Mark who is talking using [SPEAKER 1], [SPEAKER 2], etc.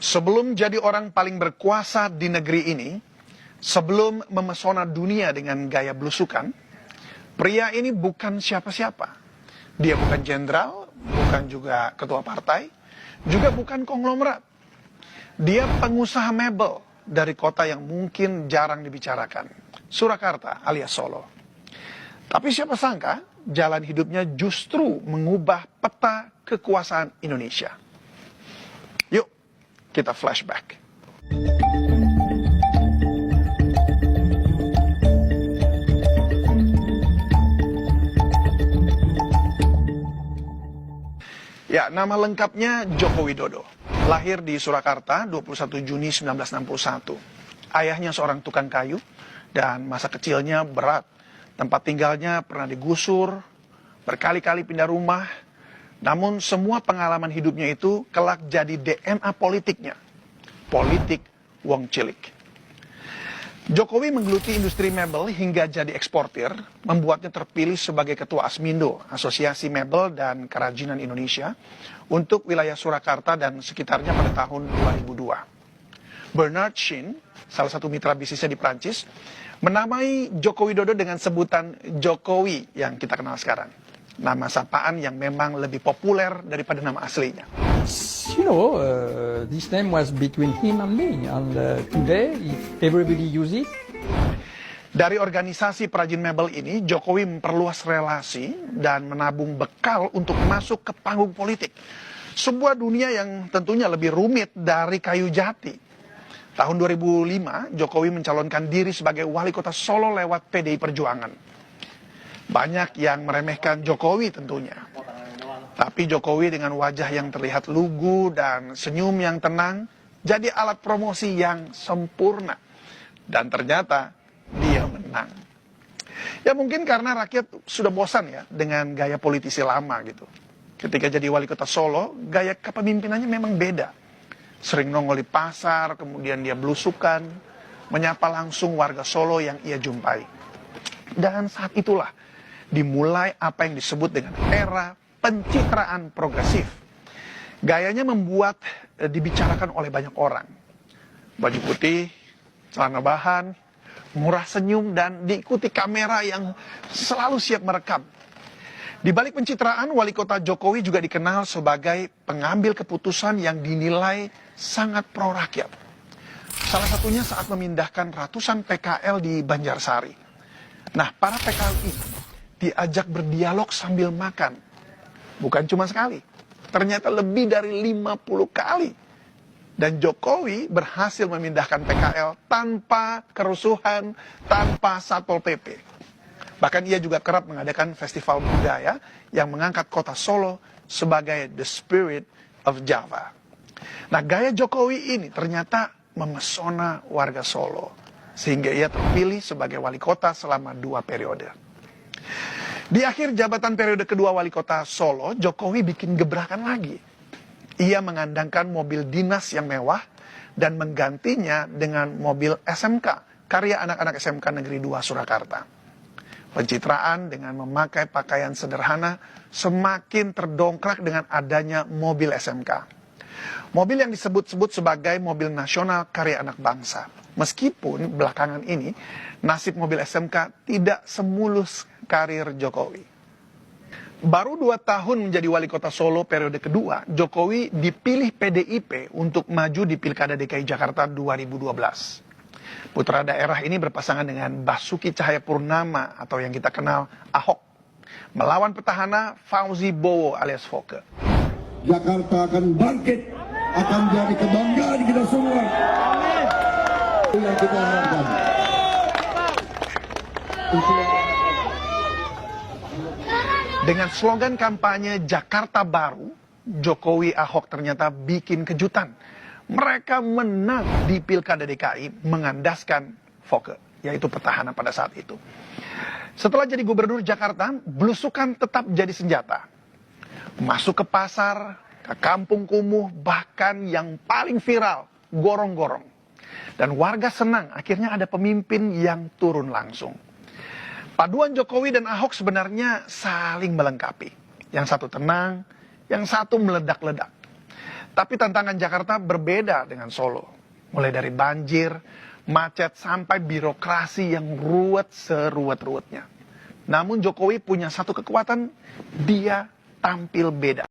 [SPEAKER 1] Sebelum jadi orang paling berkuasa di negeri ini, sebelum memesona dunia dengan gaya belusukan, pria ini bukan siapa-siapa. Dia bukan jenderal, bukan juga ketua partai, juga bukan konglomerat. Dia pengusaha mebel dari kota yang mungkin jarang dibicarakan, Surakarta alias Solo. Tapi siapa sangka, jalan hidupnya justru mengubah peta kekuasaan Indonesia. Yuk, kita flashback. Ya, nama lengkapnya Joko Widodo. Lahir di Surakarta 21 Juni 1961. Ayahnya seorang tukang kayu dan masa kecilnya berat. Tempat tinggalnya pernah digusur, berkali-kali pindah rumah. Namun semua pengalaman hidupnya itu kelak jadi DNA politiknya. Politik wong cilik. Jokowi menggeluti industri mebel hingga jadi eksportir, membuatnya terpilih sebagai Ketua Asmindo, Asosiasi Mebel dan Kerajinan Indonesia, untuk wilayah Surakarta dan sekitarnya pada tahun 2002. Bernard Shin, salah satu mitra bisnisnya di Prancis, menamai Joko Widodo dengan sebutan Jokowi yang kita kenal sekarang. Nama sapaan yang memang lebih populer daripada nama aslinya.
[SPEAKER 2] This name was between him and me, and today, if everybody use it.
[SPEAKER 1] Dari organisasi perajin mebel ini, Jokowi memperluas relasi dan menabung bekal untuk masuk ke panggung politik. Sebuah dunia yang tentunya lebih rumit dari kayu jati. Tahun 2005, Jokowi mencalonkan diri sebagai wali kota Solo lewat PDI Perjuangan. Banyak yang meremehkan Jokowi tentunya. Tapi Jokowi dengan wajah yang terlihat lugu dan senyum yang tenang, jadi alat promosi yang sempurna. Dan ternyata dia menang. Ya mungkin karena rakyat sudah bosan ya dengan gaya politisi lama gitu. Ketika jadi wali kota Solo, gaya kepemimpinannya memang beda. Sering nongol di pasar, kemudian dia belusukan, menyapa langsung warga Solo yang ia jumpai. Dan saat itulah dimulai apa yang disebut dengan era pencitraan progresif. Gayanya membuat dibicarakan oleh banyak orang. Baju putih, celana bahan, murah senyum, dan diikuti kamera yang selalu siap merekam. Di balik pencitraan, wali kota Jokowi juga dikenal sebagai pengambil keputusan yang dinilai sangat pro rakyat. Salah satunya saat memindahkan ratusan PKL di Banjarsari. Nah, para PKL ini diajak berdialog sambil makan. Bukan cuma sekali, ternyata lebih dari 50 kali. Dan Jokowi berhasil memindahkan PKL tanpa kerusuhan, tanpa Satpol PP. Bahkan ia juga kerap mengadakan festival budaya yang mengangkat kota Solo sebagai the spirit of Java. Nah, gaya Jokowi ini ternyata memesona warga Solo, sehingga ia terpilih sebagai wali kota selama 2 periode. Di akhir jabatan periode kedua wali kota Solo, Jokowi bikin gebrakan lagi. Ia mengandangkan mobil dinas yang mewah dan menggantinya dengan mobil SMK, karya anak-anak SMK Negeri 2 Surakarta. Pencitraan dengan memakai pakaian sederhana semakin terdongkrak dengan adanya mobil SMK. Mobil yang disebut-sebut sebagai mobil nasional karya anak bangsa. Meskipun belakangan ini nasib mobil SMK tidak semulus karir Jokowi. Baru 2 tahun menjadi wali kota Solo periode kedua, Jokowi dipilih PDIP untuk maju di Pilkada DKI Jakarta 2012. Putra daerah ini berpasangan dengan Basuki Cahayapurnama atau yang kita kenal Ahok, melawan petahana Fauzi Bowo alias Foke.
[SPEAKER 3] Jakarta akan bangkit, akan jadi kebanggaan kita semua. Itu yang kita harapkan.
[SPEAKER 1] Dengan slogan kampanye Jakarta Baru, Jokowi Ahok ternyata bikin kejutan. Mereka menang di Pilkada DKI mengandaskan Foke, yaitu petahana pada saat itu. Setelah jadi gubernur Jakarta, belusukan tetap jadi senjata. Masuk ke pasar, ke kampung kumuh, bahkan yang paling viral, gorong-gorong. Dan warga senang akhirnya ada pemimpin yang turun langsung. Paduan Jokowi dan Ahok sebenarnya saling melengkapi. Yang satu tenang, yang satu meledak-ledak. Tapi tantangan Jakarta berbeda dengan Solo. Mulai dari banjir, macet, sampai birokrasi yang ruwet seruwet-ruwetnya. Namun Jokowi punya satu kekuatan, dia tampil beda.